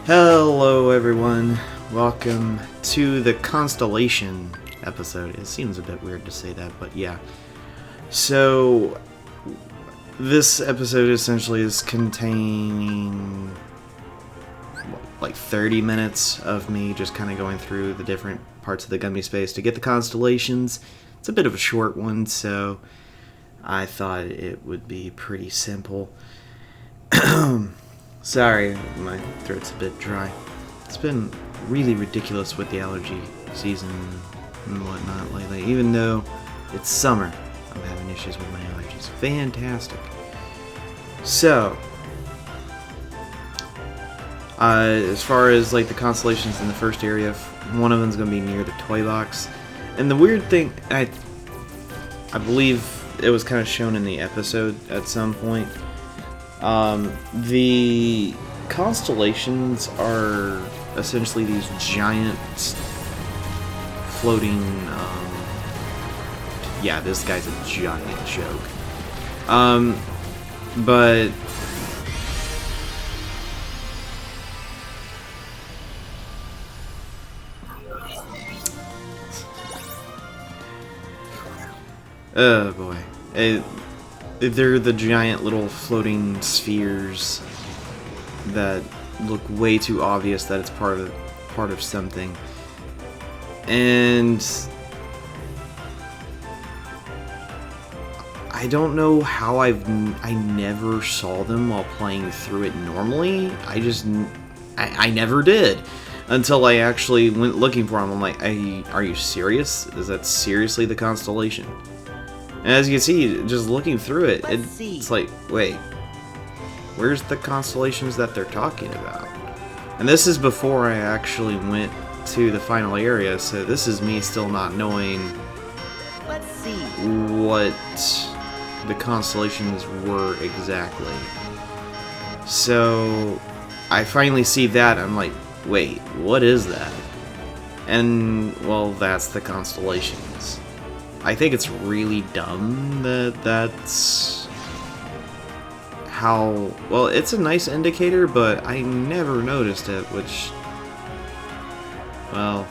Hello everyone, welcome to the Constellation episode. It seems a bit weird to say that, but yeah. So, this episode essentially is containing like 30 minutes of me just kind of going through the different parts of the Gummi space to get the constellations. It's a bit of a short one, so I thought it would be pretty simple. Sorry, my throat's a bit dry. It's been really ridiculous with the allergy season and whatnot lately. Even though it's summer, I'm having issues with my allergies. Fantastic. So, as far as like the constellations in the first area, one of them's going to be near the toy box. And the weird thing, I believe it was kind of shown in the episode at some point. The constellations are essentially these giant floating, yeah, this guy's a giant joke. But oh boy. They're the giant little floating spheres that look way too obvious that it's part of something. And I don't know how I never saw them while playing through it normally. I never did until I actually went looking for them. I'm like, are you serious? Is that seriously the constellation? And as you can see, just looking through it, it's like, wait, where's the constellations that they're talking about? And this is before I actually went to the final area, so this is me still not knowing what the constellations were exactly. So I finally see that, I'm like, wait, what is that? And, well, that's the constellations. I think it's really dumb that that's how... Well, it's a nice indicator, but I never noticed it, which... Well...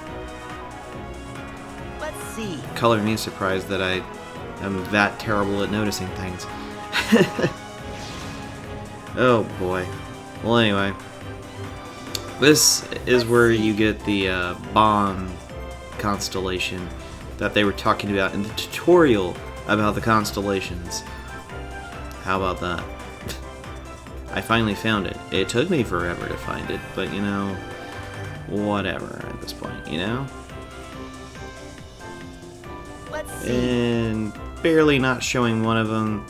Let's see. Color me surprised that I am that terrible at noticing things. Oh boy. Well, anyway. This is where you get the bomb constellation that they were talking about in the tutorial about the constellations. How about that? I finally found it. It took me forever to find it, but you know, whatever at this point, you know? Let's see. And barely not showing one of them.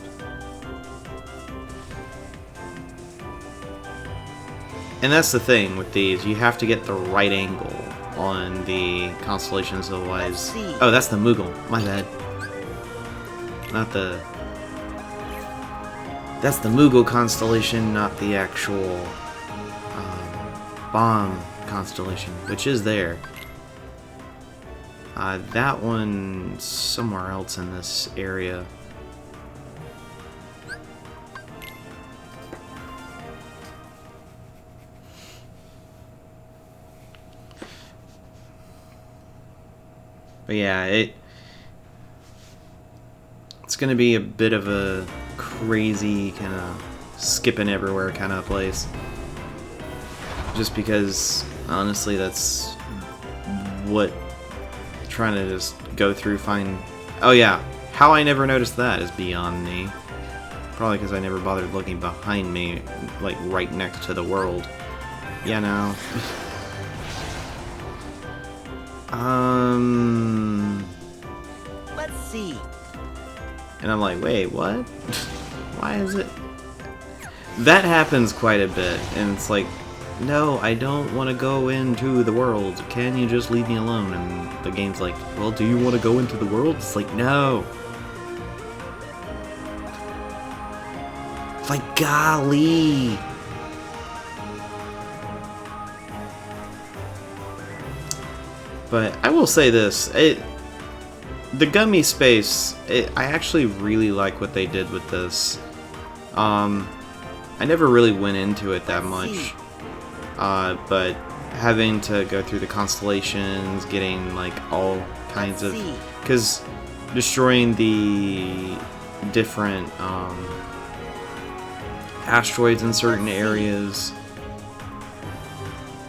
And that's the thing with these, you have to get the right angle on the constellations, otherwise... Oh, that's the Moogle. My bad. Not the... That's the Moogle constellation, not the actual bomb constellation, which is there. That one's somewhere else in this area. But yeah, it's gonna be a bit of a crazy kind of skipping everywhere kind of place. Just because, honestly, that's what trying to just go through, find... Oh yeah, how I never noticed that is beyond me. Probably because I never bothered looking behind me, like right next to the world. Yeah, no. Let's see. And I'm like, wait, what? Why is it? That happens quite a bit, and it's like, no, I don't want to go into the world. Can you just leave me alone? And the game's like, well, do you want to go into the world? It's like, no. It's like, golly. But I will say this, the Gummi space, I actually really like what they did with this. I never really went into it that much. but having to go through the constellations, getting like all kinds of, because destroying the different asteroids in certain areas.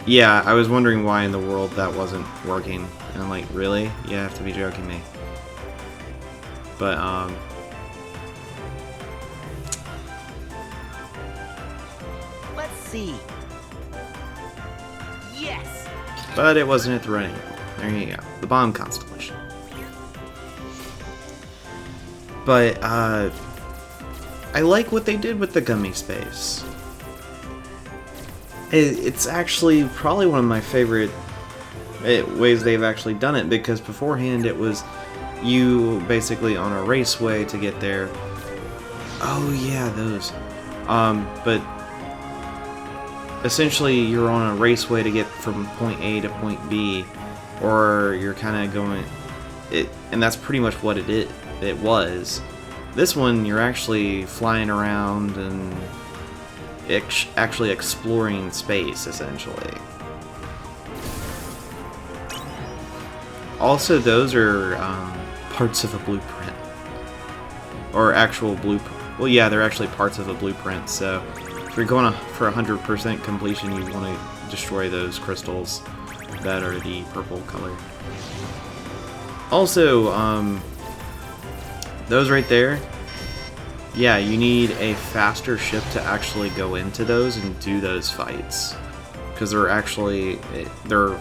Yeah, I was wondering why in the world that wasn't working, and I'm like, really? You have to be joking me. But let's see. Yes. But it wasn't at the right angle. There you go. The bomb constellation. But, I like what they did with the Gummi space. It's actually probably one of my favorite ways they've actually done it, because beforehand it was you basically on a raceway to get there. Oh yeah, those. But essentially you're on a raceway to get from point A to point B, or you're kind of going and that's pretty much what it was. This one you're actually flying around and actually exploring space, essentially. Also, those are parts of a blueprint, or actual blueprint. Well, yeah, they're actually parts of a blueprint. So if you're going for 100% completion, you want to destroy those crystals that are the purple color. Also, those right there, yeah, you need a faster ship to actually go into those and do those fights, because they're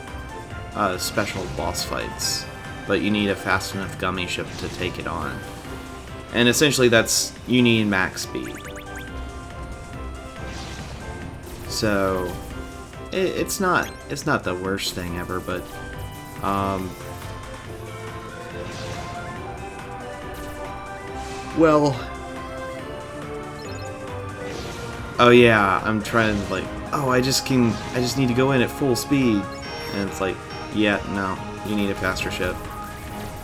special boss fights, but you need a fast enough Gummi ship to take it on. And essentially you need max speed. So it's not the worst thing ever, but well, oh yeah, I'm trying to like, oh, I just need to go in at full speed, and it's like, yeah, no, you need a faster ship.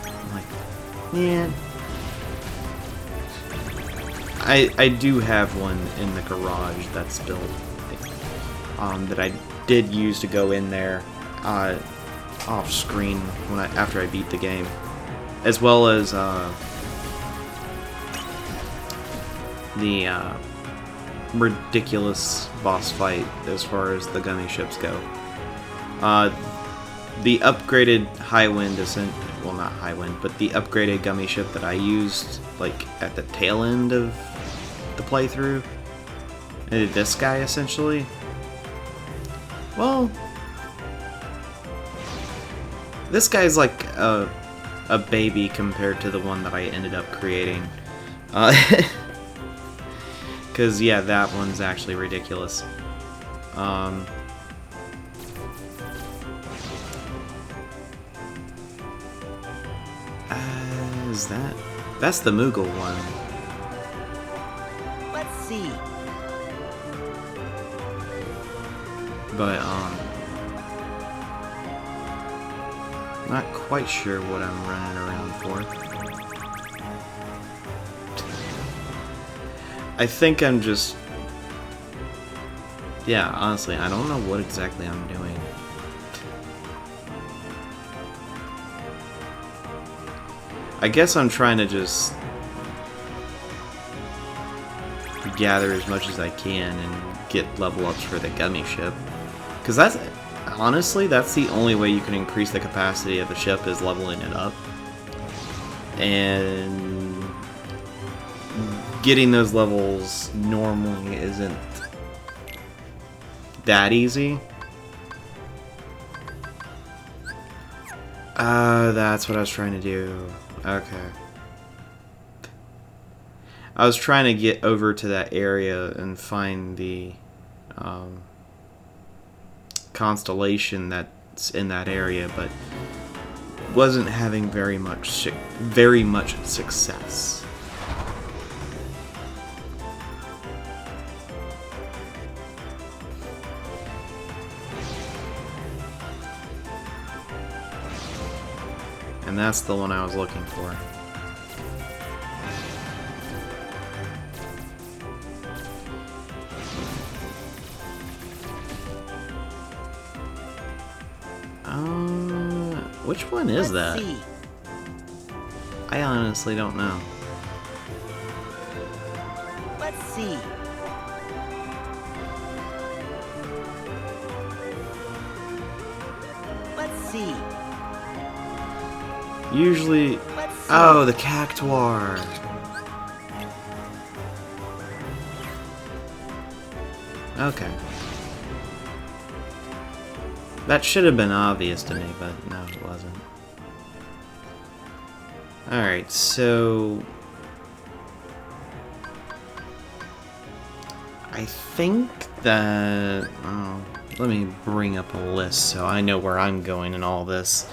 I'm like, man, I do have one in the garage that's built, that I did use to go in there, off screen after I beat the game, as well as the ridiculous boss fight as far as the Gummi ships go. The upgraded Highwind well, not Highwind, but the upgraded Gummi ship that I used like at the tail end of the playthrough, this guy essentially. Well, this guy's like a baby compared to the one that I ended up creating. Because, yeah, that one's actually ridiculous. Is that... That's the Moogle one. Let's see. But, not quite sure what I'm running around for. I think I'm just... Yeah, honestly, I don't know what exactly I'm doing. I guess I'm trying to just gather as much as I can and get level ups for the Gummi ship. Because that's... Honestly, that's the only way you can increase the capacity of the ship, is leveling it up. And getting those levels normally isn't that easy. That's what I was trying to do. Okay. I was trying to get over to that area and find the constellation that's in that area, but wasn't having very much success. And that's the one I was looking for. Which one is Let's that? see. I honestly don't know. Let's see. Let's see. Usually... Let's see. Oh, the cactuar. Okay. That should have been obvious to me, but no, it wasn't. Alright, so... I think that... Oh, let me bring up a list so I know where I'm going in all this.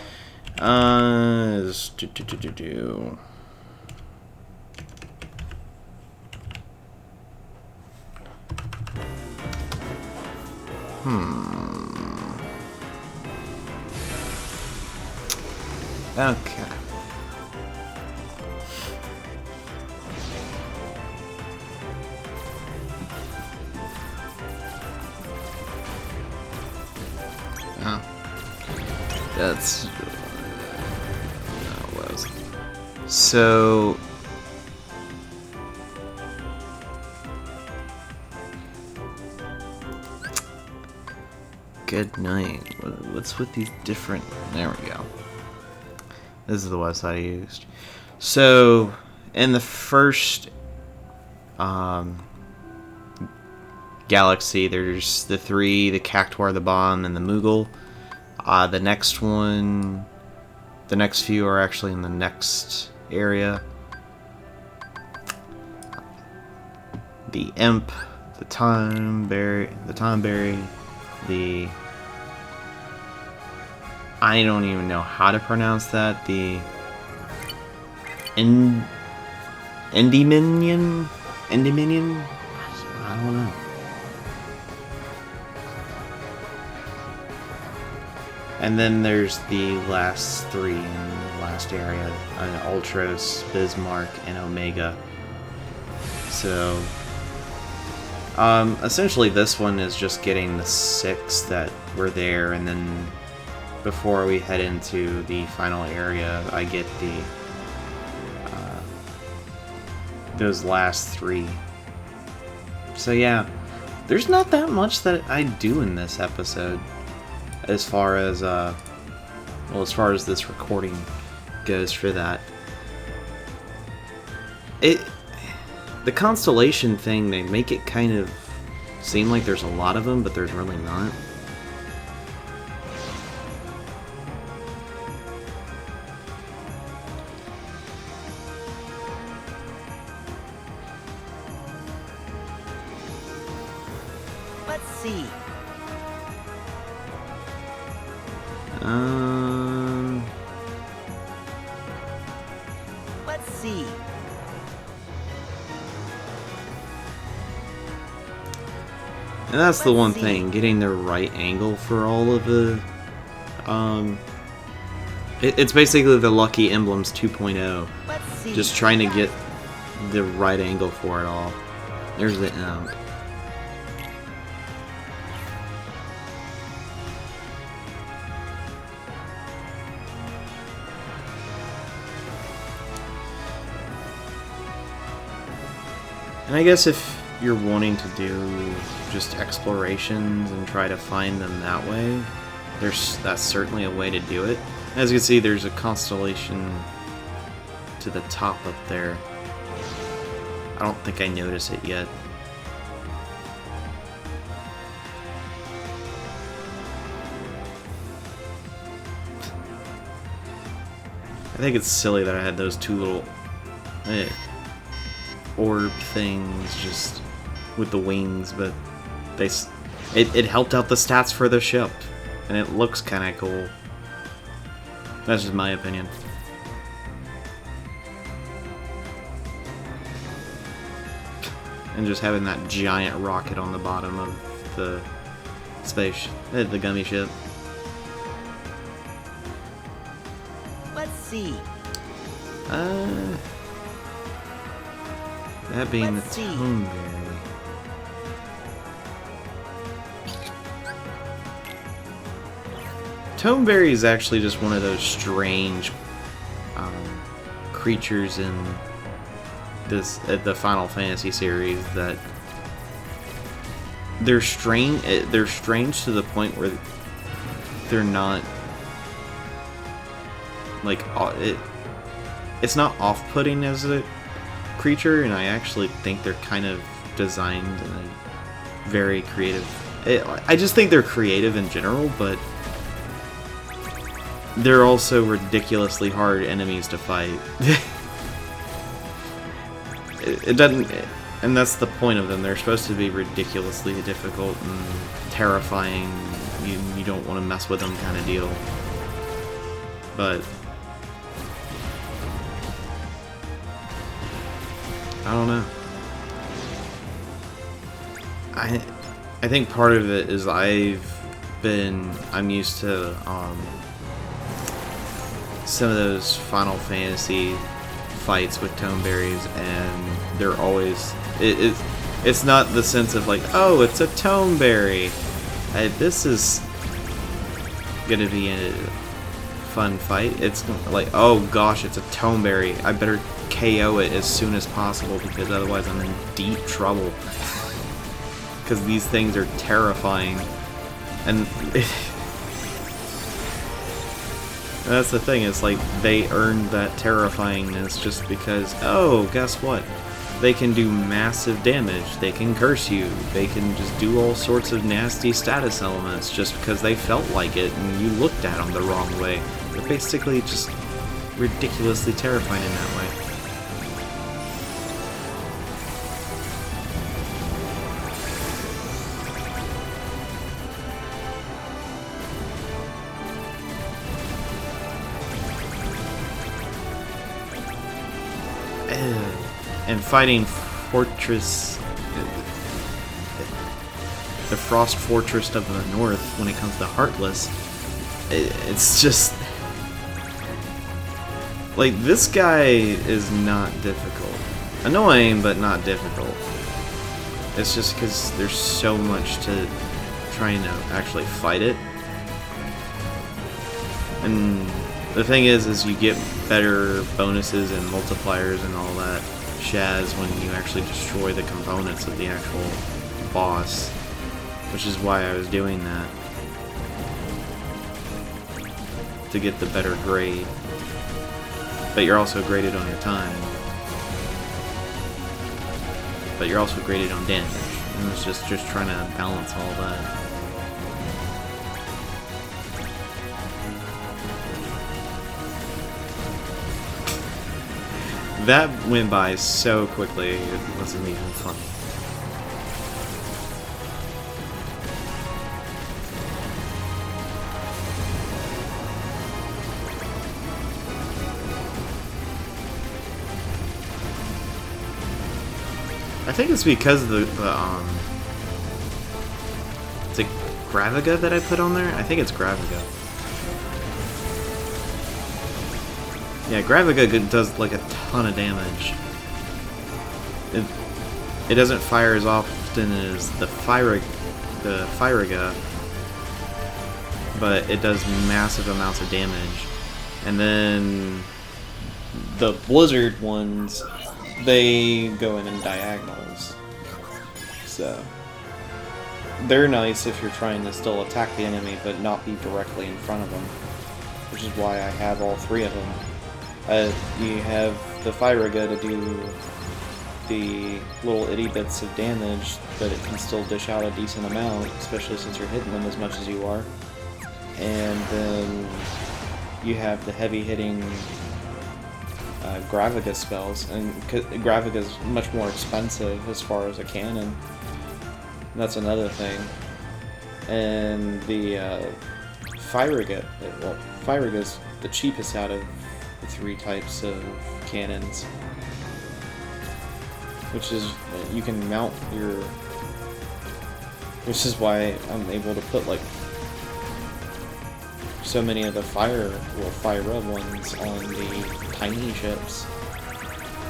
Okay. Oh. That's... what was it? So... Good night. What's with these different... There we go. This is the website I used. So, in the first galaxy, there's the three, the Cactuar, the Bomb, and the Moogle. The next one... The next few are actually in the next area. The Imp, the Timeberry, the... I don't even know how to pronounce that. The Endymion? Endymion? I don't know. And then there's the last three in the last area. Ultros, Bismarck, and Omega. So... essentially this one is just getting the 6 that were there, and then before we head into the final area, I get the those last 3. So yeah, there's not that much that I do in this episode, as far as as far as this recording goes for that. The constellation thing, they make it kind of seem like there's a lot of them, but there's really not. Let's see. Let's see. And that's the Let's one see. thing, getting the right angle for all of the... it's basically the Lucky Emblems 2.0. Let's see. Just trying to get the right angle for it all. There's the Imp. And I guess if you're wanting to do just explorations and try to find them that way, that's certainly a way to do it. As you can see, there's a constellation to the top up there. I don't think I notice it yet. I think it's silly that I had those two little orb things just with the wings, but it helped out the stats for the ship, and it looks kind of cool. That's just my opinion. And just having that giant rocket on the bottom of the the Gummi ship. Let's see. That being Let's the see. Toneberry. Toneberry is actually just one of those strange creatures in the Final Fantasy series that they're strange. They're strange to the point where they're not like it's not off-putting as a creature, and I actually think they're kind of designed in a very creative. I just think they're creative in general, but they're also ridiculously hard enemies to fight. It doesn't, and that's the point of them. They're supposed to be ridiculously difficult and terrifying. You don't want to mess with them, kind of deal. But I don't know. I think part of it is I'm used to some of those Final Fantasy fights with Toneberries, and they're always it's not the sense of like, oh, it's a Toneberry. This is gonna be a fun fight. It's like, oh gosh, it's a Toneberry. I better KO it as soon as possible because otherwise I'm in deep trouble. Because these things are terrifying, and that's the thing. It's like they earned that terrifyingness just because. Oh, guess what? They can do massive damage. They can curse you. They can just do all sorts of nasty status elements just because they felt like it, and you looked at them the wrong way. They're basically just ridiculously terrifying in that way. And fighting Fortress, the Frost Fortress of the North, when it comes to Heartless, it's just like, this guy is not difficult. Annoying, but not difficult. It's just because there's so much to trying to actually fight it. And the thing is you get better bonuses and multipliers and all that shaz when you actually destroy the components of the actual boss, which is why I was doing that, to get the better grade. But you're also graded on your time. But you're also graded on damage. And it's just trying to balance all that. That went by so quickly, it wasn't even funny. I think it's because of the is it Graviga that I put on there? I think it's Graviga. Yeah, Graviga does like a ton of damage. It doesn't fire as often as the Firaga, but it does massive amounts of damage. And then the Blizzard ones, they go in diagonals. So they're nice if you're trying to still attack the enemy but not be directly in front of them, which is why I have all three of them. You have the Firaga to do the little itty bits of damage, but it can still dish out a decent amount, especially since you're hitting them as much as you are. And then you have the heavy-hitting Graviga spells, and Graviga is much more expensive as far as a cannon. That's another thing. And the Firaga, well, Firaga's the cheapest out of the three types of cannons, which is you can mount your, which is why I'm able to put like so many of the Fire ones on the tiny ships.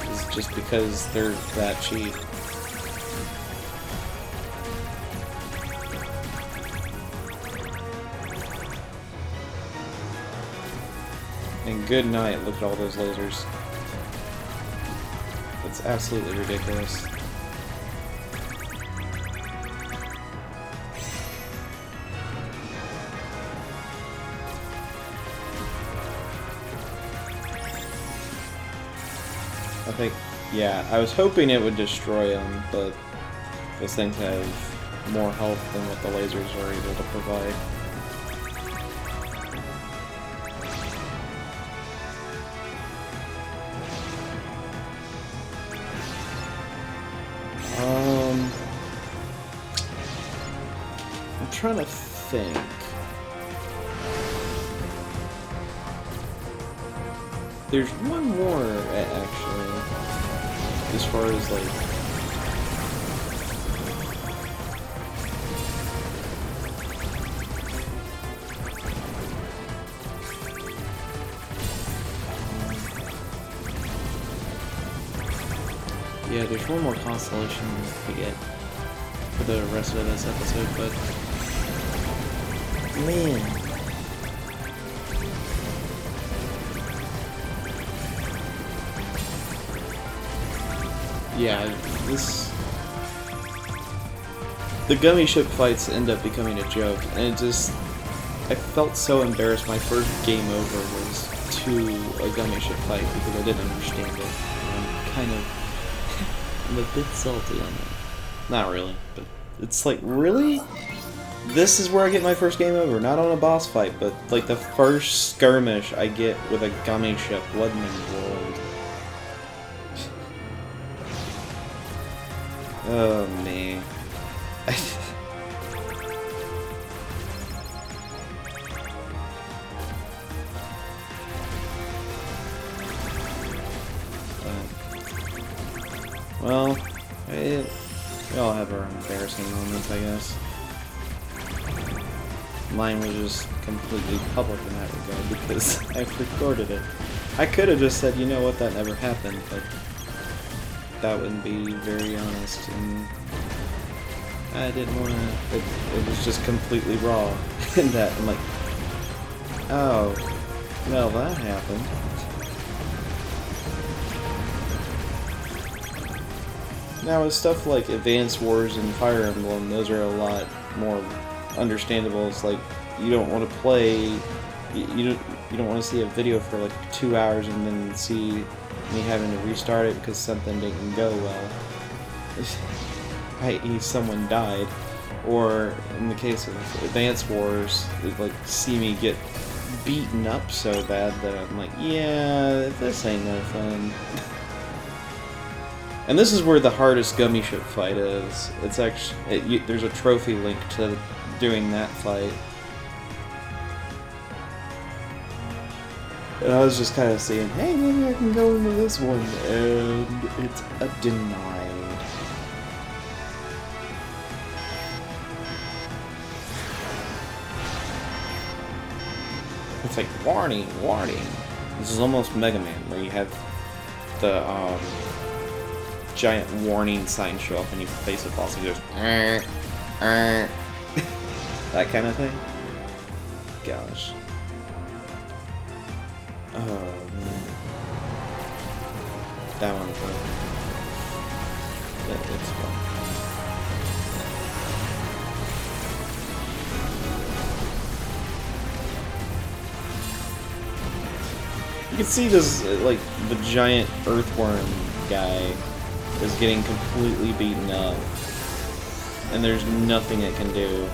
It's just because they're that cheap. And good night, look at all those lasers. It's absolutely ridiculous. I think, yeah, I was hoping it would destroy them, but those things have more health than what the lasers are able to provide. I'm trying to think. There's one more, actually, as far as, like... Yeah, there's one more constellation to get for the rest of this episode, but... Man... Yeah, this... The Gummi ship fights end up becoming a joke, and it just... I felt so embarrassed. My first game over was to a Gummi ship fight because I didn't understand it. I'm kind of... I'm a bit salty on that. Not really, but it's like, really? This is where I get my first game over. Not on a boss fight, but like the first skirmish I get with a Gummi ship. What in the world? Oh, man. Well, we all have our embarrassing moments, I guess. Mine was just completely public in that regard because I've recorded it. I could have just said, you know what, that never happened, but that wouldn't be very honest, and I didn't want to. It was just completely raw in that. I'm like, oh, well, that happened. Now, with stuff like Advance Wars and Fire Emblem, those are a lot more understandable. It's like you don't want to play, you don't want to see a video for like 2 hours and then see me having to restart it because something didn't go well. i.e. someone died. Or in the case of Advance Wars, like see me get beaten up so bad that I'm like, yeah, this ain't no fun. And this is where the hardest Gummi ship fight is. It's actually there's a trophy link to doing that fight. And I was just kind of saying, hey, maybe I can go into this one, and it's a denied. It's like, warning, warning. This is almost Mega Man, where you have the giant warning sign show up and you face a boss and he goes, that kind of thing. Gosh. Oh, man. That one's fun. It's fun. You can see this, like, the giant earthworm guy is getting completely beaten up. And there's nothing it can do.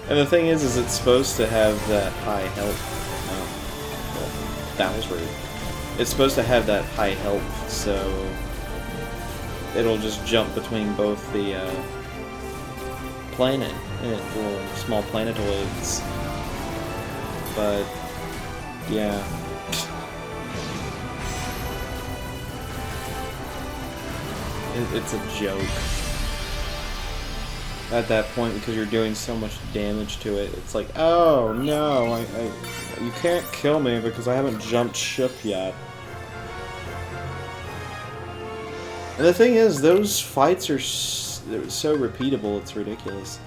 And the thing is it's supposed to have that high health. Well, that was rude. It's supposed to have that high health, so it'll just jump between both the planet, little small planetoids. But yeah. It's a joke. At that point, because you're doing so much damage to it, it's like, oh no, you can't kill me because I haven't jumped ship yet. And the thing is, those fights are they're so repeatable, it's ridiculous.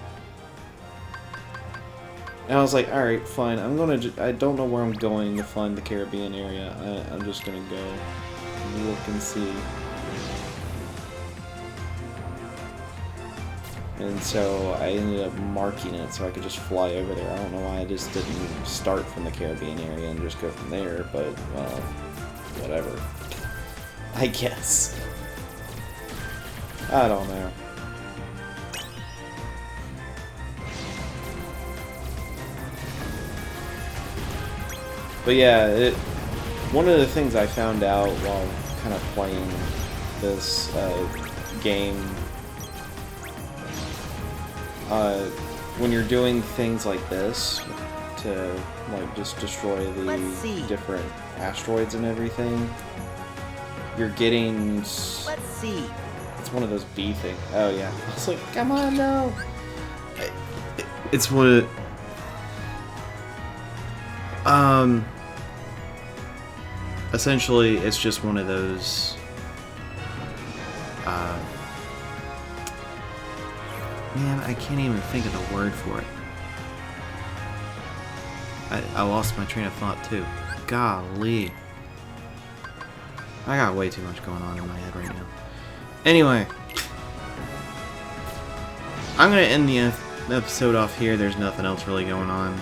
And I was like, alright, fine, I'm gonna I don't know where I'm going to find the Caribbean area. I'm just gonna go look and see. And so I ended up marking it so I could just fly over there. I don't know why I just didn't start from the Caribbean area and just go from there, but, well, whatever. I guess. I don't know. But yeah, one of the things I found out while kind of playing this game, when you're doing things like this to like just destroy the different asteroids and everything, you're getting. Let's see. It's one of those bee things. Oh yeah, I was like, come on, no. It's one of. Essentially, it's just one of those. Man, I can't even think of the word for it. I lost my train of thought too. Golly. I got way too much going on in my head right now. Anyway. I'm gonna end the episode off here. There's nothing else really going on.